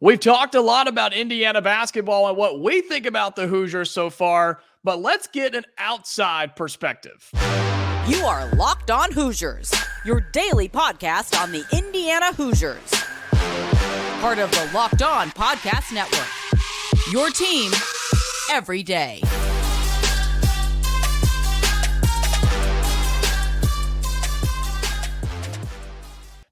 We've talked a lot about Indiana basketball and what we think about the Hoosiers so far, but let's get an outside perspective. You are Locked On Hoosiers, your daily podcast on the Indiana Hoosiers. Part of the Locked On Podcast Network, your team every day.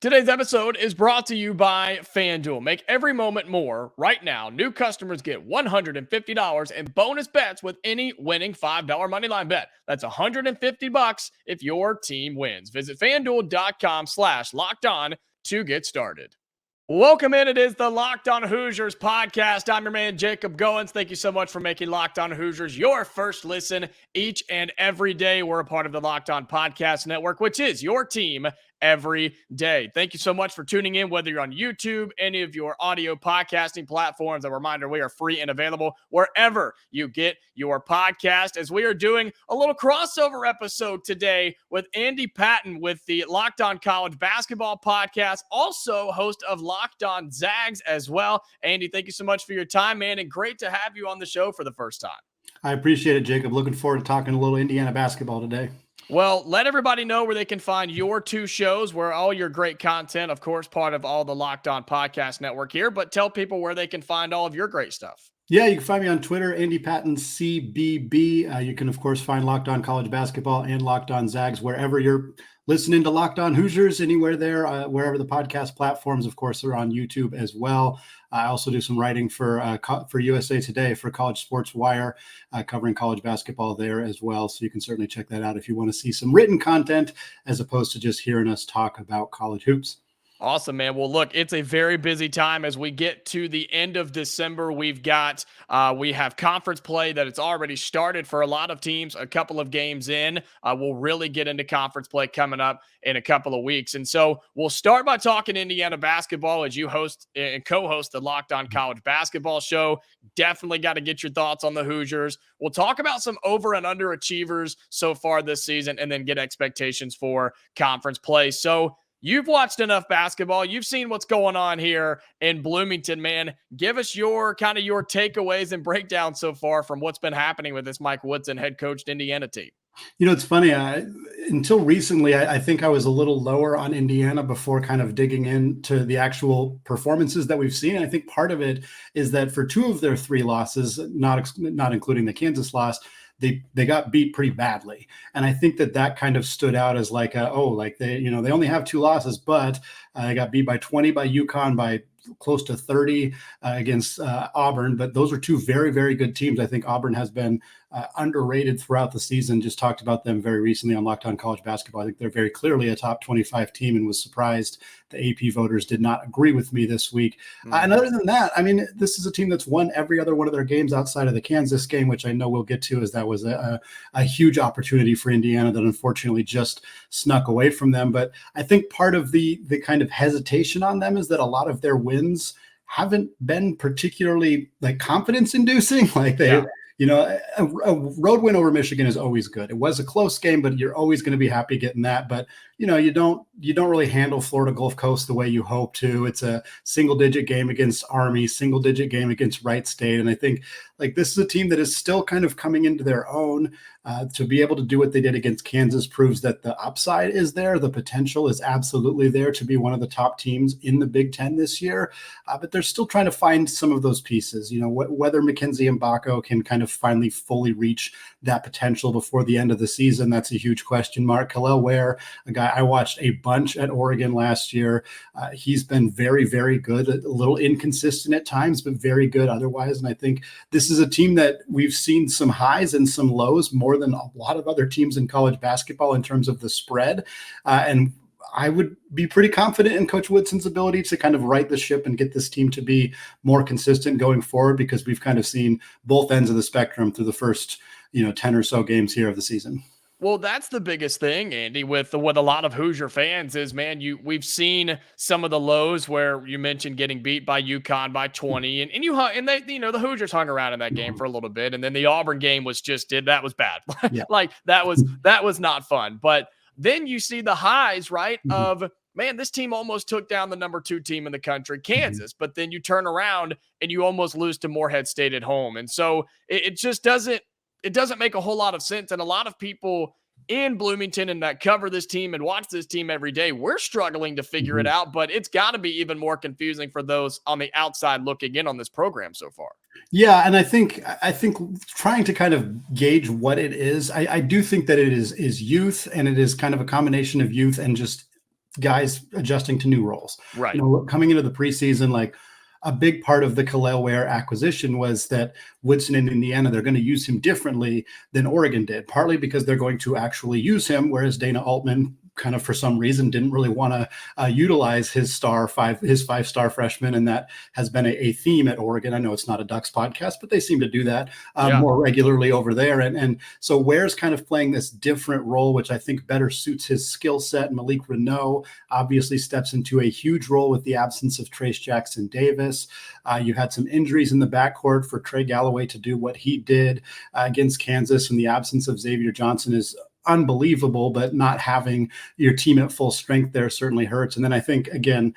Today's episode is brought to you by FanDuel. Make every moment more. Right now, new customers get $150 in bonus bets with any winning $5 moneyline bet. That's $150 if your team wins. Visit FanDuel.com/LockedOn to get started. Welcome in. It is the Locked On Hoosiers podcast. I'm your man, Jacob Goins. Thank you so much for making Locked On Hoosiers your first listen each and every day. We're a part of the Locked On Podcast Network, which is your team every day. Thank you so much for tuning in, whether you're on YouTube, any of your audio podcasting platforms. A reminder, we are free and available wherever you get your podcast, as we are doing a little crossover episode today with Andy Patton with the Locked On College Basketball Podcast, also host of Locked On Zags as well. Andy, thank you so much for your time, man, and great to have you on the show for the first time. I appreciate it, Jacob. Looking forward to talking a little Indiana basketball today. Well, let everybody know where they can find your two shows, where all your great content, of course, part of all the Locked On Podcast Network here, but tell people where they can find all of your great stuff. Yeah, you can find me on Twitter, Andy Patton CBB. You can, of course, find Locked On College Basketball and Locked On Zags wherever you're listening to Locked On Hoosiers, anywhere there, wherever the podcast platforms, of course, are on YouTube as well. I also do some writing for USA Today for College Sports Wire, covering college basketball there as well. So you can certainly check that out if you want to see some written content as opposed to just hearing us talk about college hoops. Awesome, man. Well, look, it's a very busy time as we get to the end of December. We have conference play that it's already started for a lot of teams, a couple of games in. We'll really get into conference play coming up in a couple of weeks. And so we'll start by talking Indiana basketball as you host and co-host the Locked On College Basketball Show. Definitely got to get your thoughts on the Hoosiers. We'll talk about some over and underachievers so far this season, and then get expectations for conference play. So you've watched enough basketball. You've seen what's going on here in Bloomington, man. Give us your takeaways and breakdown so far from what's been happening with this Mike Woodson head coached Indiana team. You know, it's funny. Until recently, I think I was a little lower on Indiana before kind of digging into the actual performances that we've seen. I think part of it is that for two of their three losses, not including the Kansas loss, they got beat pretty badly. And I think that kind of stood out as like, they only have two losses, but they got beat by 20 by UConn, by close to 30 against Auburn. But those are two very, very good teams. I think Auburn has been underrated throughout the season. Just talked about them very recently on Locked On College Basketball. I think they're very clearly a top 25 team, and was surprised the AP voters did not agree with me this week. And other than that, I mean, this is a team that's won every other one of their games outside of the Kansas game, which I know we'll get to, as that was a huge opportunity for Indiana that unfortunately just snuck away from them. But I think part of the kind of hesitation on them is that a lot of their wins haven't been particularly confidence inducing. A road win over Michigan is always good. It was a close game, but you're always going to be happy getting that. But you don't really handle Florida Gulf Coast the way you hope to. It's a single-digit game against Army, single-digit game against Wright State, and I think this is a team that is still kind of coming into their own. To be able to do what they did against Kansas proves that the upside is there. The potential is absolutely there to be one of the top teams in the Big Ten this year. But they're still trying to find some of those pieces. Whether Mackenzie Mbako can kind of finally fully reach that potential before the end of the season, that's a huge question mark. Kalel Ware, a guy I watched a bunch at Oregon last year. He's been very, very good, a little inconsistent at times, but very good otherwise. And I think this is a team that we've seen some highs and some lows more than a lot of other teams in college basketball in terms of the spread. And I would be pretty confident in Coach Woodson's ability to kind of right the ship and get this team to be more consistent going forward, because we've kind of seen both ends of the spectrum through the first, 10 or so games here of the season. Well, that's the biggest thing, Andy, with a lot of Hoosier fans is, man, we've seen some of the lows where you mentioned getting beat by UConn by 20, and the Hoosiers hung around in that game for a little bit, and then the Auburn game was that was bad. Yeah. That was not fun. But then you see the highs, right, of man, this team almost took down the number 2 team in the country, Kansas, but then you turn around and you almost lose to Morehead State at home. And so it just doesn't make a whole lot of sense. And a lot of people in Bloomington and that cover this team and watch this team every day, we're struggling to figure it out, but it's got to be even more confusing for those on the outside looking in on this program so far. Yeah, and I think trying to kind of gauge what it is, I do think that it is youth, and it is kind of a combination of youth and just guys adjusting to new roles. Right. Coming into the preseason, like a big part of the Khalil Ware acquisition was that Woodson in Indiana, they're going to use him differently than Oregon did, partly because they're going to actually use him, whereas Dana Altman kind of for some reason didn't really want to utilize his five-star freshman, and that has been a theme at Oregon. I know it's not a Ducks podcast, but they seem to do that more regularly over there. And so Ware's kind of playing this different role, which I think better suits his skill set. Malik Renault obviously steps into a huge role with the absence of Trace Jackson Davis. You had some injuries in the backcourt for Trey Galloway to do what he did against Kansas, and the absence of Xavier Johnson is unbelievable, but not having your team at full strength there certainly hurts. And then I think, again,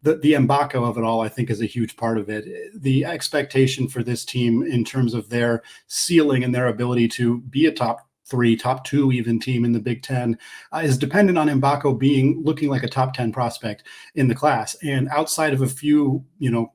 the Mbako of it all, I think, is a huge part of it. The expectation for this team in terms of their ceiling and their ability to be a top 3, top 2 even team in the Big Ten is dependent on Mbako looking like a top 10 prospect in the class. And outside of a few,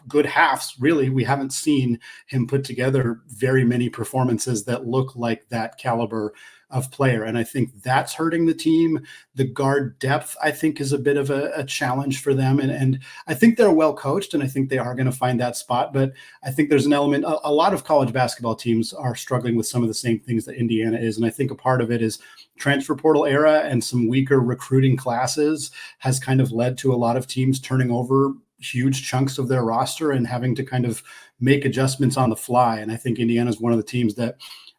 good halves, really, we haven't seen him put together very many performances that look like that caliber of player. And I think that's hurting the team. The guard depth, I think, is a bit of a challenge for them. And I think they're well coached, and I think they are going to find that spot. But I think there's an element, a lot of college basketball teams are struggling with some of the same things that Indiana is. And I think a part of it is transfer portal era and some weaker recruiting classes has kind of led to a lot of teams turning over huge chunks of their roster and having to kind of make adjustments on the fly. And I think Indiana is one of the teams that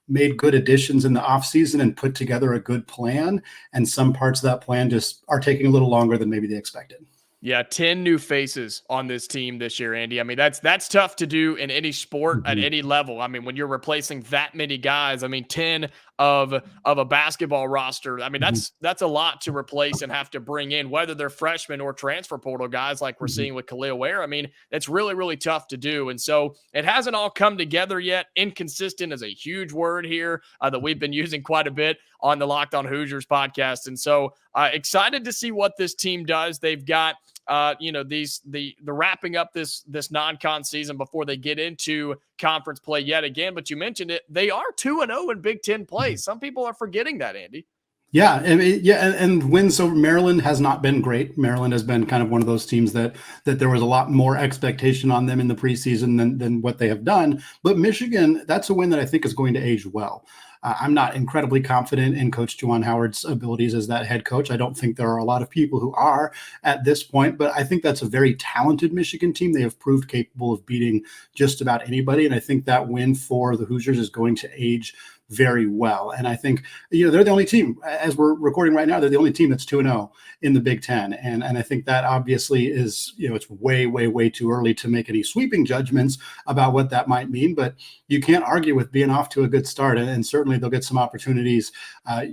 made good additions in the offseason and put together a good plan. And some parts of that plan just are taking a little longer than maybe they expected. Yeah, 10 new faces on this team this year, Andy. I mean, that's tough to do in any sport at any level. I mean, when you're replacing that many guys, 10 of a basketball roster. I mean, that's a lot to replace and have to bring in, whether they're freshmen or transfer portal guys like we're seeing with Khalil Ware. I mean, it's really, really tough to do. And so it hasn't all come together yet. Inconsistent is a huge word here that we've been using quite a bit on the Locked On Hoosiers podcast. And so excited to see what this team does. They've got the wrapping up this non-con season before they get into conference play yet again. But you mentioned it, they are 2-0 in Big Ten play. Some people are forgetting that, Andy. Yeah, and wins. So Maryland has not been great. Maryland has been kind of one of those teams that there was a lot more expectation on them in the preseason than what they have done. But Michigan, that's a win that I think is going to age well. I'm not incredibly confident in Coach Juwan Howard's abilities as that head coach. I don't think there are a lot of people who are at this point, but I think that's a very talented Michigan team. They have proved capable of beating just about anybody, and I think that win for the Hoosiers is going to age very well. And I think, they're the only team, as we're recording right now, they're the only team that's 2-0 in the Big Ten. And I think that obviously is, it's way, way, way too early to make any sweeping judgments about what that might mean, but you can't argue with being off to a good start. And certainly they'll get some opportunities.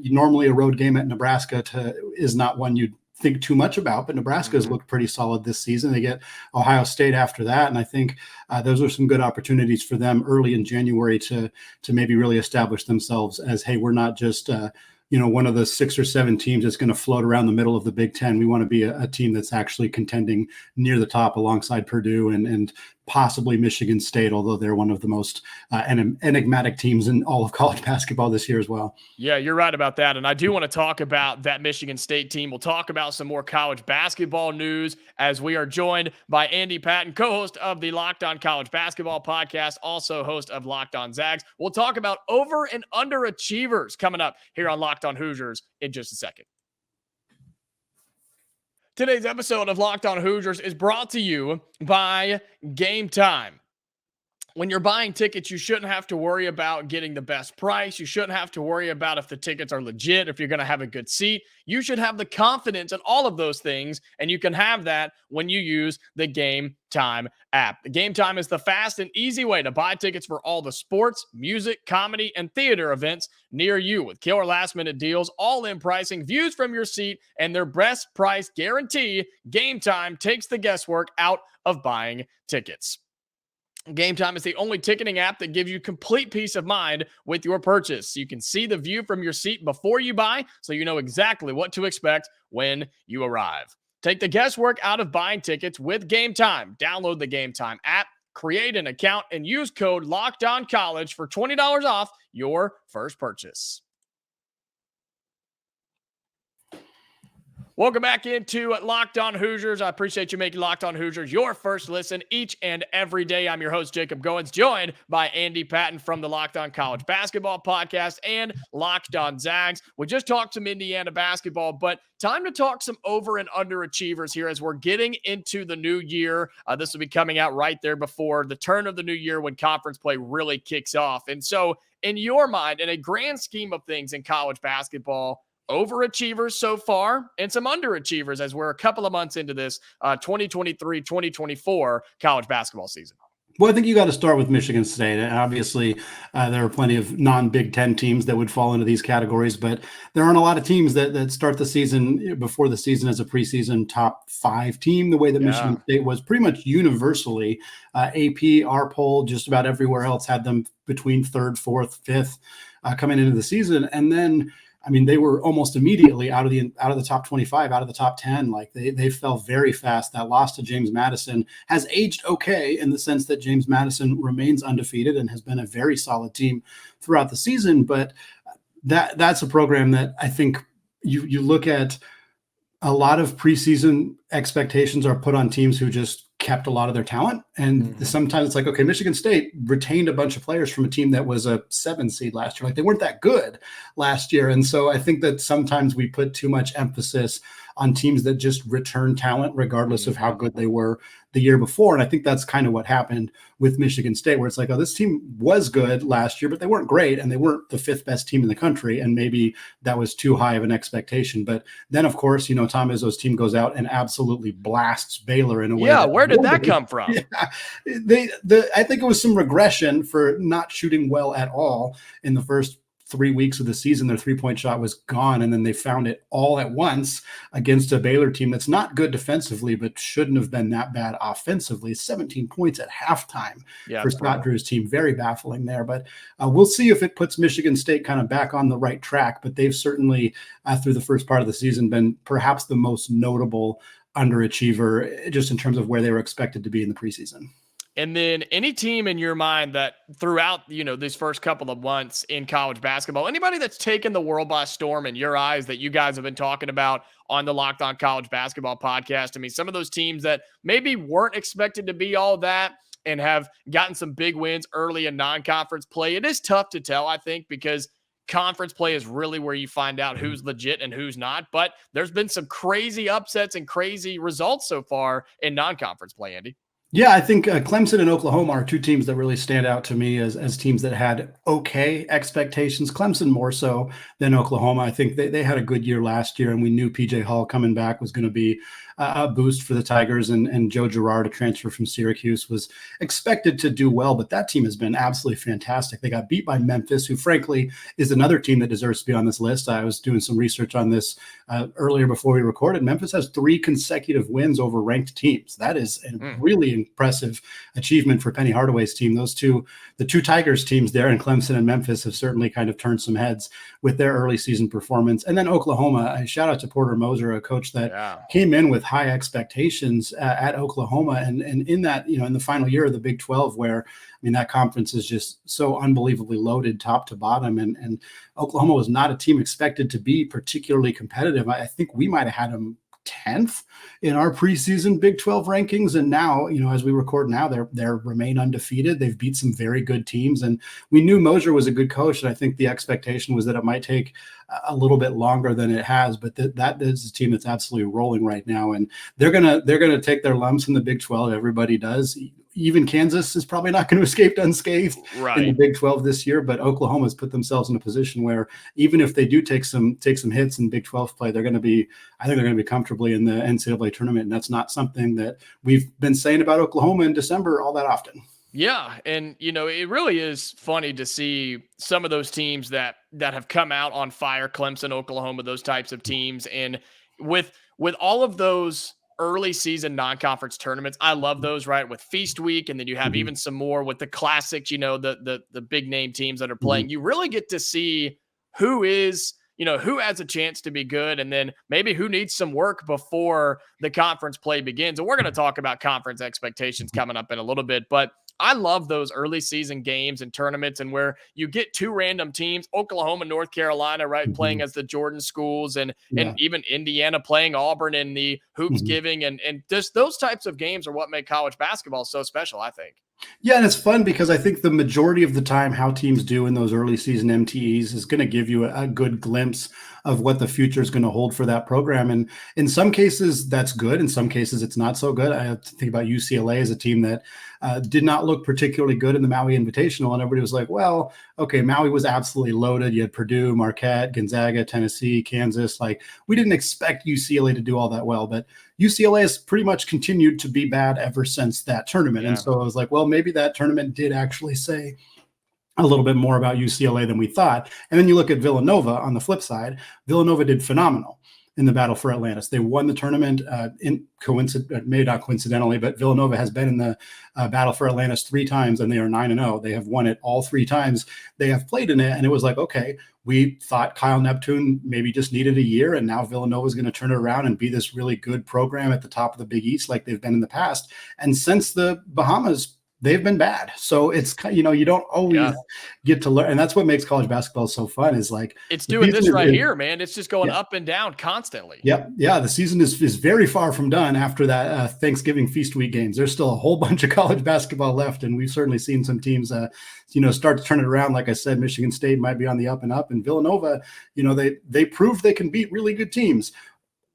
Normally a road game at Nebraska is not one you'd think too much about, but Nebraska's looked pretty solid this season. They get Ohio State after that, and I think those are some good opportunities for them early in January to maybe really establish themselves as, hey, we're not just one of the 6 or 7 teams that's going to float around the middle of the Big Ten. We want to be a team that's actually contending near the top alongside Purdue and possibly Michigan State, although they're one of the most enigmatic teams in all of college basketball this year as well. Yeah, you're right about that. And I do want to talk about that Michigan State team. We'll talk about some more college basketball news as we are joined by Andy Patton, co-host of the Locked On College Basketball podcast, also host of Locked On Zags. We'll talk about over and underachievers coming up here on Locked On Hoosiers in just a second. Today's episode of Locked On Hoosiers is brought to you by Game Time. when you're buying tickets, you shouldn't have to worry about getting the best price. You shouldn't have to worry about if the tickets are legit, if you're going to have a good seat. You should have the confidence in all of those things, and you can have that when you use the Game Time app. The Game Time is the fast and easy way to buy tickets for all the sports, music, comedy, and theater events near you with killer last-minute deals, all-in pricing, views from your seat, and their best price guarantee. Game Time takes the guesswork out of buying tickets. Game Time is the only ticketing app that gives you complete peace of mind with your purchase. You can see the view from your seat before you buy, so you know exactly what to expect when you arrive. Take the guesswork out of buying tickets with Game Time. Download the Game Time app, create an account, and use code LOCKEDONCollege for $20 off your first purchase. Welcome back into Locked On Hoosiers. I appreciate you making Locked On Hoosiers your first listen each and every day. I'm your host, Jacob Goins, joined by Andy Patton from the Locked On College Basketball Podcast and Locked On Zags. We just talked some Indiana basketball, but time to talk some over and underachievers here as we're getting into the new year. This will be coming out right there before the turn of the new year when conference play really kicks off. And so in your mind, in a grand scheme of things in college basketball, overachievers so far and some underachievers as we're a couple of months into this 2023-2024 college basketball season. Well, I think you got to start with Michigan State. And obviously, there are plenty of non-Big Ten teams that would fall into these categories, but there aren't a lot of teams that start the season before the season as a preseason top 5 team, the way that Michigan State was pretty much universally. AP, our poll, just about everywhere else had them between 3rd, 4th, 5th coming into the season. And then I mean, they were almost immediately out of the top 25, out of the top 10. Like they fell very fast. That loss to James Madison has aged okay in the sense that James Madison remains undefeated and has been a very solid team throughout the season. But that's a program that I think you look at. A lot of preseason expectations are put on teams who just kept a lot of their talent. And sometimes it's like, okay, Michigan State retained a bunch of players from a team that was a 7 seed last year. Like they weren't that good last year. And so I think that sometimes we put too much emphasis on teams that just return talent regardless of how good they were the year before. And I think that's kind of what happened with Michigan State, where it's like, oh, this team was good last year, but they weren't great. And they weren't the 5th best team in the country. And maybe that was too high of an expectation. But then, of course, you know, Tom Izzo's team goes out and absolutely blasts Baylor in a way. Yeah, where did that come from? Yeah, I think it was some regression for not shooting well at all in the first 3 weeks of the season. Their 3-point shot was gone, and then they found it all at once against a Baylor team that's not good defensively, but shouldn't have been that bad offensively. 17 points at halftime for Scott Drew's team. Very baffling there, but we'll see if it puts Michigan State kind of back on the right track. But they've certainly, through the first part of the season, been perhaps the most notable underachiever just in terms of where they were expected to be in the preseason. And then any team in your mind that throughout, you know, these first couple of months in college basketball, anybody that's taken the world by storm in your eyes that you guys have been talking about on the Locked On College Basketball Podcast? I mean, some of those teams that maybe weren't expected to be all that and have gotten some big wins early in non-conference play. It is tough to tell, I think, because conference play is really where you find out who's legit and who's not. But there's been some crazy upsets and crazy results so far in non-conference play, Andy. Yeah, I think Clemson and Oklahoma are 2 teams that really stand out to me as teams that had okay expectations. Clemson more so than Oklahoma. I think they had a good year last year, and we knew P.J. Hall coming back was going to be a boost for the Tigers, and Joe Girard, a transfer from Syracuse, was expected to do well, but that team has been absolutely fantastic. They got beat by Memphis, who frankly is another team that deserves to be on this list. I was doing some research on this earlier before we recorded. Memphis has 3 consecutive wins over ranked teams. That is a really impressive achievement for Penny Hardaway's team. The two Tigers teams there in Clemson and Memphis have certainly kind of turned some heads with their early season performance. And then Oklahoma, a shout out to Porter Moser, a coach that came in with high expectations at Oklahoma. And in that, you know, in the final year of the Big 12, where, I mean, that conference is just so unbelievably loaded top to bottom. And Oklahoma was not a team expected to be particularly competitive. I think we might have had them 10th in our preseason Big 12 rankings. And now, you know, as we record now, they remain undefeated. They've beat some very good teams. And we knew Moser was a good coach. And I think the expectation was that it might take a little bit longer than it has, but that is a team that's absolutely rolling right now. And they're going to take their lumps in the Big 12. Everybody does. even Kansas is probably not going to escape unscathed in the Right. Big 12 this year, but Oklahoma's put themselves in a position where even if they do take some hits in Big 12 play, I think they're going to be comfortably in the NCAA tournament. And that's not something that we've been saying about Oklahoma in December all that often. Yeah, and it really is funny to see some of those teams that have come out on fire, Clemson, Oklahoma, those types of teams, and with all of those early season non-conference tournaments, I love those, right? With Feast Week, and then you have even some more with the classics, the big name teams that are playing. You really get to see who has a chance to be good, and then maybe who needs some work before the conference play begins. And we're going to talk about conference expectations coming up in a little bit, but I love those early season games and tournaments, and where you get two random teams, Oklahoma, North Carolina, right, playing as the Jordan schools, and even Indiana playing Auburn in the hoops giving, and just those types of games are what make college basketball so special, I think. Yeah, and it's fun because I think the majority of the time how teams do in those early season MTEs is going to give you a good glimpse of what the future is going to hold for that program. And in some cases, that's good. In some cases, it's not so good. I have to think about UCLA as a team that did not look particularly good in the Maui Invitational. And everybody was like, well, okay, Maui was absolutely loaded. You had Purdue, Marquette, Gonzaga, Tennessee, Kansas. Like, we didn't expect UCLA to do all that well, but UCLA has pretty much continued to be bad ever since that tournament. Yeah. And so I was like, well, maybe that tournament did actually say a little bit more about UCLA than we thought. And then you look at Villanova on the flip side. Villanova did phenomenal in the battle for Atlantis. They won the tournament maybe not coincidentally, but Villanova has been in the battle for Atlantis 3 times, and they are 9-0. They have won it all 3 times they have played in it. And it was like, okay, we thought Kyle Neptune maybe just needed a year, and now Villanova is going to turn it around and be this really good program at the top of the Big East like they've been in the past. And since the Bahamas, they've been bad. So it's, you don't always get to learn. And that's what makes college basketball so fun, is like, it's doing this right here, man. It's just going up and down constantly. Yep. Yeah. The season is very far from done after that Thanksgiving Feast Week games. There's still a whole bunch of college basketball left. And we've certainly seen some teams, start to turn it around. Like I said, Michigan State might be on the up and up, and Villanova, they proved they can beat really good teams.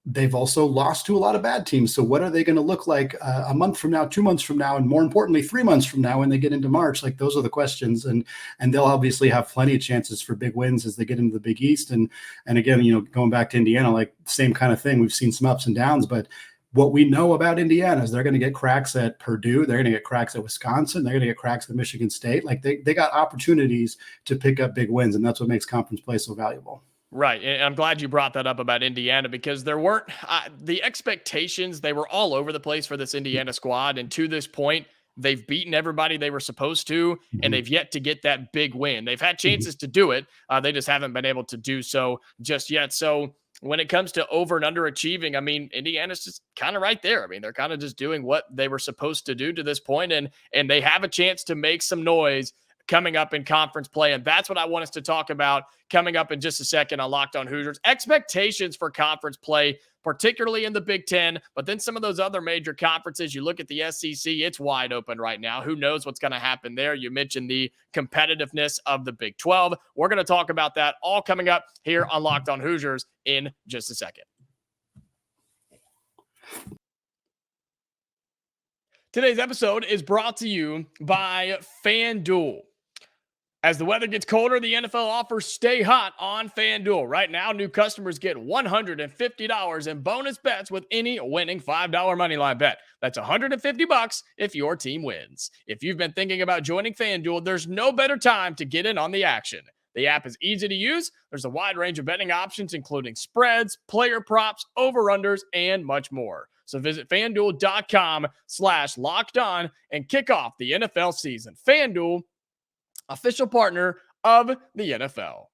They've also lost to a lot of bad teams. So what are they going to look like a month from now, 2 months from now, and more importantly, 3 months from now when they get into March? Like, those are the questions. And they'll obviously have plenty of chances for big wins as they get into the Big East. And again, going back to Indiana, like, same kind of thing. We've seen some ups and downs, but what we know about Indiana is they're going to get cracks at Purdue. They're going to get cracks at Wisconsin. They're going to get cracks at Michigan State. Like, they got opportunities to pick up big wins. And that's what makes conference play so valuable. Right. And I'm glad you brought that up about Indiana, because there weren't the expectations. They were all over the place for this Indiana squad. And to this point, they've beaten everybody they were supposed to, and they've yet to get that big win. They've had chances to do it. They just haven't been able to do so just yet. So when it comes to over and underachieving, I mean, Indiana's just kind of right there. I mean, they're kind of just doing what they were supposed to do to this point, and they have a chance to make some noise coming up in conference play. And that's what I want us to talk about coming up in just a second on Locked On Hoosiers. Expectations for conference play, particularly in the Big Ten, but then some of those other major conferences. You look at the SEC, it's wide open right now. Who knows what's going to happen there? You mentioned the competitiveness of the Big 12. We're going to talk about that all coming up here on Locked On Hoosiers in just a second. Today's episode is brought to you by FanDuel. As the weather gets colder, the NFL offers stay hot on FanDuel. Right now, new customers get $150 in bonus bets with any winning $5 moneyline bet. That's $150 if your team wins. If you've been thinking about joining FanDuel, there's no better time to get in on the action. The app is easy to use. There's a wide range of betting options, including spreads, player props, over-unders, and much more. So visit FanDuel.com/lockedon and kick off the NFL season. FanDuel, official partner of the NFL.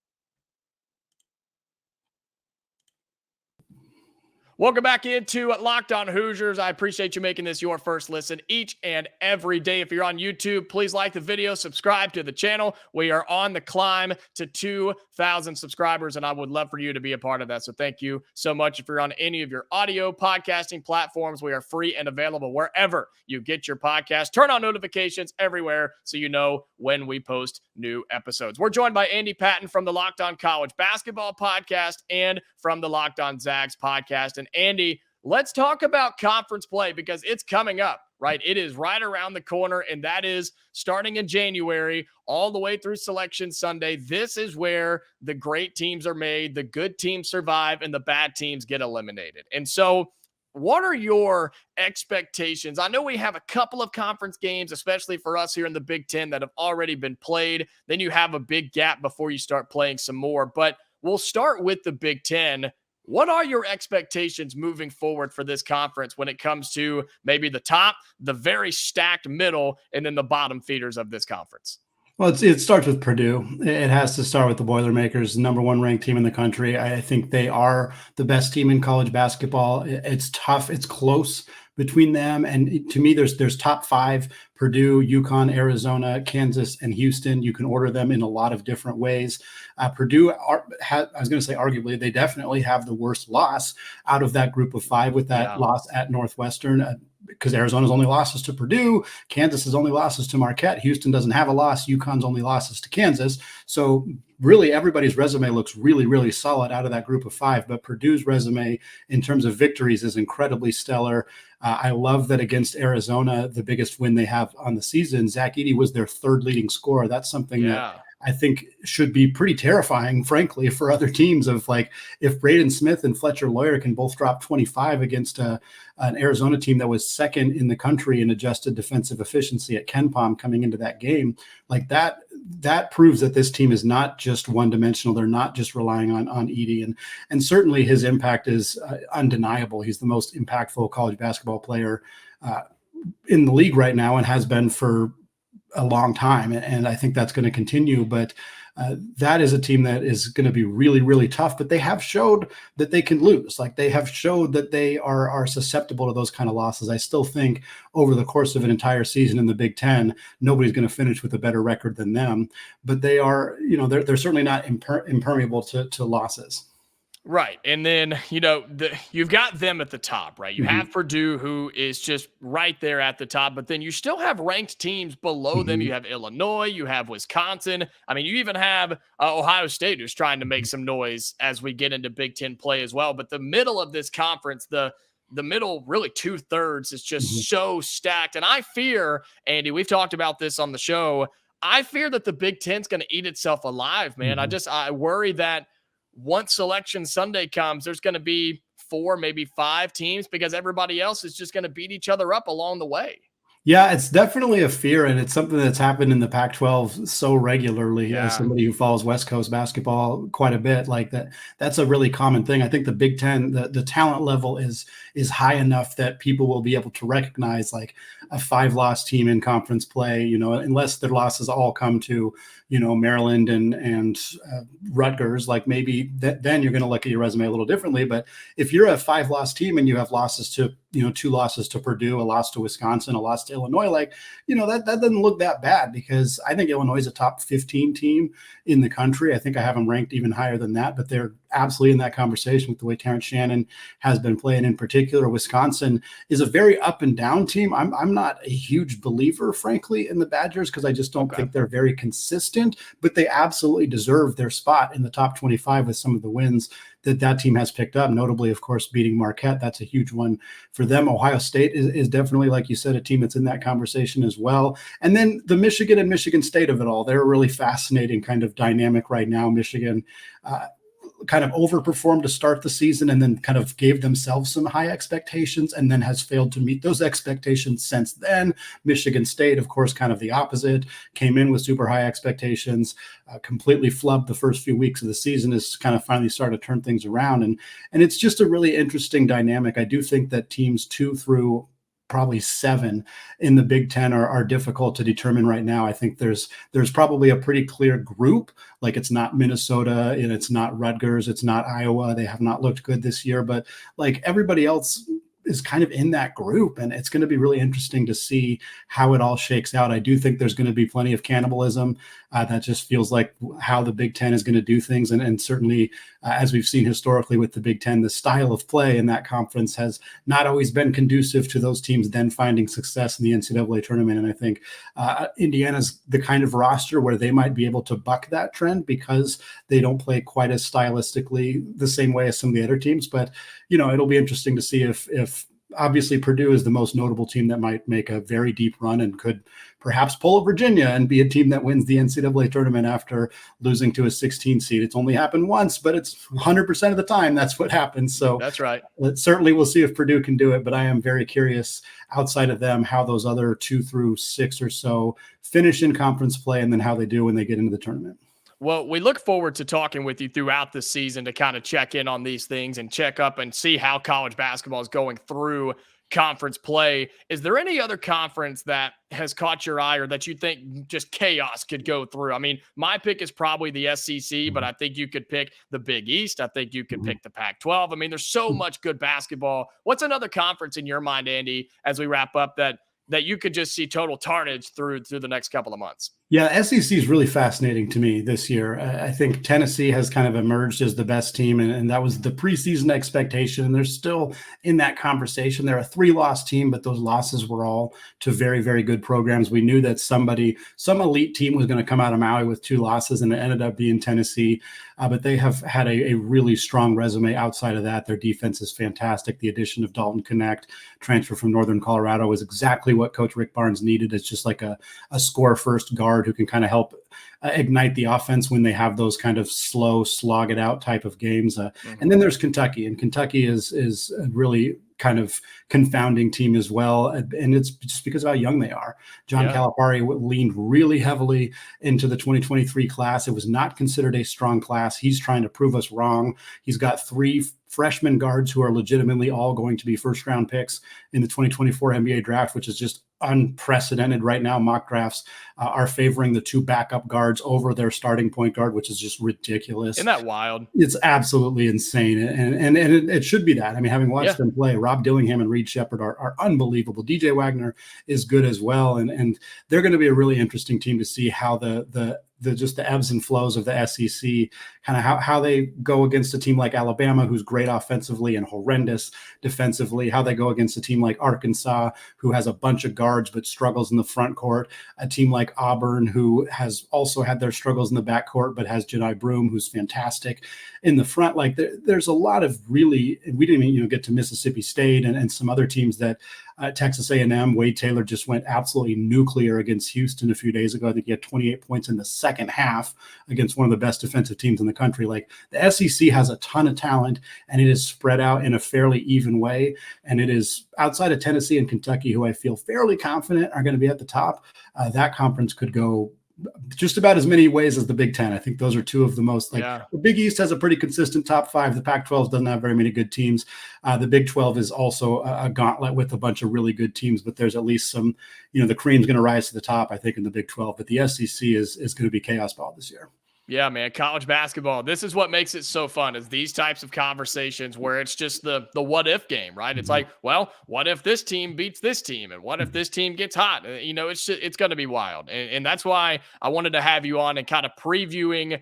Welcome back into Locked On Hoosiers. I appreciate you making this your first listen each and every day. If you're on YouTube, please like the video, subscribe to the channel. We are on the climb to 2,000 subscribers, and I would love for you to be a part of that. So thank you so much. If you're on any of your audio podcasting platforms, we are free and available wherever you get your podcast. Turn on notifications everywhere so you know when we post new episodes. We're joined by Andy Patton from the Locked On College Basketball podcast and from the Locked On Zags podcast. And Andy, let's talk about conference play because it's coming up, right? It is right around the corner, and that is starting in January all the way through Selection Sunday. This is where the great teams are made, the good teams survive, and the bad teams get eliminated. And so, what are your expectations? I know we have a couple of conference games, especially for us here in the Big Ten, that have already been played. Then you have a big gap before you start playing some more. But we'll start with the Big Ten. What are your expectations moving forward for this conference when it comes to maybe the top, the very stacked middle, and then the bottom feeders of this conference? Well, it starts with Purdue. It has to start with the Boilermakers, number one ranked team in the country. I think they are the best team in college basketball. It's tough. It's close between them. And to me, there's top five: Purdue, UConn, Arizona, Kansas, and Houston. You can order them in a lot of different ways. Purdue, I was going to say arguably, they definitely have the worst loss out of that group of five with that loss at Northwestern. Because Arizona's only losses to Purdue, Kansas's only losses to Marquette, Houston doesn't have a loss, UConn's only losses to Kansas. So really everybody's resume looks really, really solid out of that group of five. But Purdue's resume in terms of victories is incredibly stellar. I love that against Arizona, the biggest win they have on the season, Zach Edey was their third leading scorer. That's something that I think should be pretty terrifying, frankly, for other teams. Of like, if Braden Smith and Fletcher Lawyer can both drop 25 against an Arizona team that was second in the country in adjusted defensive efficiency at KenPom coming into that game, like that proves that this team is not just one dimensional. They're not just relying on Edey, and certainly his impact is undeniable. He's the most impactful college basketball player in the league right now, and has been for a long time. And I think that's going to continue. But that is a team that is going to be really, really tough. But they have showed that they can lose. Like, they have showed that they are susceptible to those kind of losses. I still think over the course of an entire season in the Big Ten, nobody's going to finish with a better record than them. But they are, they're certainly not impermeable to losses. Right. And then, you've got them at the top, right? You have Purdue, who is just right there at the top, but then you still have ranked teams below them. You have Illinois, you have Wisconsin. I mean, you even have Ohio State, who's trying to make some noise as we get into Big Ten play as well. But the middle of this conference, the middle, really 2/3, is just so stacked. And I fear, Andy, we've talked about this on the show, I fear that the Big Ten's going to eat itself alive, man. I worry that once Selection Sunday comes, there's going to be 4, maybe 5 teams, because everybody else is just going to beat each other up along the way. Yeah, it's definitely a fear, and it's something that's happened in the Pac-12 so regularly. As somebody who follows West Coast basketball quite a bit, like that's a really common thing. I think the Big Ten, the talent level is high enough that people will be able to recognize like a 5-loss team in conference play, unless their losses all come to, Maryland and Rutgers. Like, maybe then you're going to look at your resume a little differently. But if you're a 5-loss team and you have losses to, 2 losses to Purdue, a loss to Wisconsin, a loss to Illinois, like, that doesn't look that bad, because I think Illinois is a top 15 team in the country. I think I have them ranked even higher than that, but they're absolutely in that conversation with the way Terrence Shannon has been playing in particular. Wisconsin is a very up and down team. I'm not a huge believer, frankly, in the Badgers, because I just don't think they're very consistent, but they absolutely deserve their spot in the top 25 with some of the wins that team has picked up, notably, of course, beating Marquette. That's a huge one for them. Ohio State is definitely, like you said, a team that's in that conversation as well. And then the Michigan and Michigan State of it all, they're a really fascinating kind of dynamic right now. Michigan kind of overperformed to start the season, and then kind of gave themselves some high expectations, and then has failed to meet those expectations since then. Michigan State, of course, kind of the opposite, came in with super high expectations, completely flubbed the first few weeks of the season, has kind of finally started to turn things around. And it's just a really interesting dynamic. I do think that teams 2 through probably 7 in the Big Ten are difficult to determine right now. I think there's probably a pretty clear group. Like, it's not Minnesota and it's not Rutgers, it's not Iowa. They have not looked good this year, but like everybody else is kind of in that group, and it's going to be really interesting to see how it all shakes out. I do think there's going to be plenty of cannibalism. That just feels like how the Big Ten is going to do things, and certainly as we've seen historically with the Big Ten, the style of play in that conference has not always been conducive to those teams then finding success in the NCAA tournament. And I think Indiana's the kind of roster where they might be able to buck that trend because they don't play quite as stylistically the same way as some of the other teams. But, it'll be interesting to see if obviously Purdue is the most notable team that might make a very deep run and could perhaps pull a Virginia and be a team that wins the NCAA tournament after losing to a 16 seed. It's only happened once, but it's 100% of the time that's what happens. So that's right. Certainly we'll see if Purdue can do it, but I am very curious outside of them how those other 2 through 6 or so finish in conference play and then how they do when they get into the tournament. Well, we look forward to talking with you throughout the season to kind of check in on these things and check up and see how college basketball is going through conference play. Is there any other conference that has caught your eye or that you think just chaos could go through? I mean, my pick is probably the SEC, but I think you could pick the Big East. I think you could pick the Pac-12. I mean, there's so much good basketball. What's another conference in your mind, Andy, as we wrap up that you could just see total carnage through the next couple of months? Yeah, SEC is really fascinating to me this year. I think Tennessee has kind of emerged as the best team, and that was the preseason expectation. And they're still in that conversation. They're a 3-loss team, but those losses were all to very, very good programs. We knew that some elite team was going to come out of Maui with 2 losses, and it ended up being Tennessee. But they have had a really strong resume outside of that. Their defense is fantastic. The addition of Dalton Connect, transfer from Northern Colorado, is exactly what Coach Rick Barnes needed. It's just like a score-first guard who can kind of help ignite the offense when they have those kind of slow, slog it out type of games. And then there's Kentucky, and Kentucky is a really kind of confounding team as well. And it's just because of how young they are. John Calipari leaned really heavily into the 2023 class. It was not considered a strong class. He's trying to prove us wrong. He's got 3 freshman guards who are legitimately all going to be first-round picks in the 2024 NBA draft, which is just unprecedented right now. Mock drafts are favoring the 2 backup guards over their starting point guard, which is just ridiculous. Isn't that wild? It's absolutely insane. And it should be that. I mean, having watched them play, Rob Dillingham and Reed Shepherd are unbelievable. DJ Wagner is good as well. And they're going to be a really interesting team to see how the ebbs and flows of the SEC, kind of how they go against a team like Alabama, who's great offensively and horrendous defensively, how they go against a team like Arkansas, who has a bunch of guards but struggles in the front court, a team like Auburn, who has also had their struggles in the back court, but has Jedi Broom, who's fantastic in the front. Like there's a lot of really, we didn't even get to Mississippi State and some other teams that Texas A&M, Wade Taylor just went absolutely nuclear against Houston a few days ago. I think he had 28 points in the second half against one of the best defensive teams in the country. Like the SEC has a ton of talent, and it is spread out in a fairly even way. And it is outside of Tennessee and Kentucky, who I feel fairly confident are going to be at the top. That conference could go just about as many ways as the Big Ten. I think those are 2 of the most, the Big East has a pretty consistent top 5. The Pac-12 doesn't have very many good teams. The Big 12 is also a gauntlet with a bunch of really good teams, but there's at least some, the cream's going to rise to the top, I think, in the Big 12, but the SEC is going to be chaos ball this year. Yeah, man, college basketball. This is what makes it so fun, is these types of conversations where it's just the what if game, right? It's like, well, what if this team beats this team? And what if this team gets hot? It's going to be wild. And that's why I wanted to have you on and kind of previewing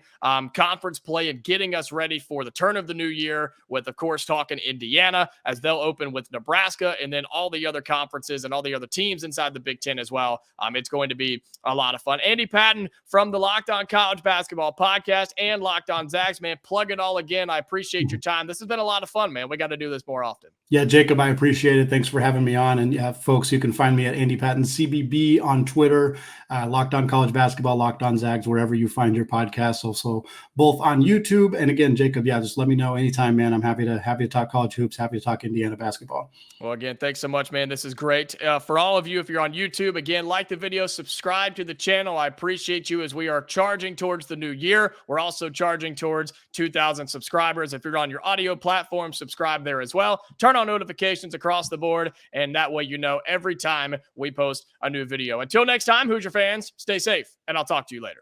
conference play and getting us ready for the turn of the new year with, of course, talking Indiana as they'll open with Nebraska and then all the other conferences and all the other teams inside the Big Ten as well. It's going to be a lot of fun. Andy Patton from the Locked On College Basketball Podcast and Locked On Zags, man. Plug it all again. I appreciate your time. This has been a lot of fun, man. We got to do this more often. Yeah, Jacob, I appreciate it. Thanks for having me on. And folks, you can find me at Andy Patton CBB on Twitter, Locked On College Basketball, Locked On Zags, wherever you find your podcasts. Also, both on YouTube. And again, Jacob, just let me know anytime, man. I'm happy to talk college hoops. Happy to talk Indiana basketball. Well, again, thanks so much, man. This is great. For all of you, if you're on YouTube, again, like the video, subscribe to the channel. I appreciate you as we are charging towards the new year. We're also charging towards 2,000 subscribers. If you're on your audio platform, subscribe there as well. Turn on notifications across the board, and that way you know every time we post a new video. Until next time, Hoosier fans, stay safe, and I'll talk to you later.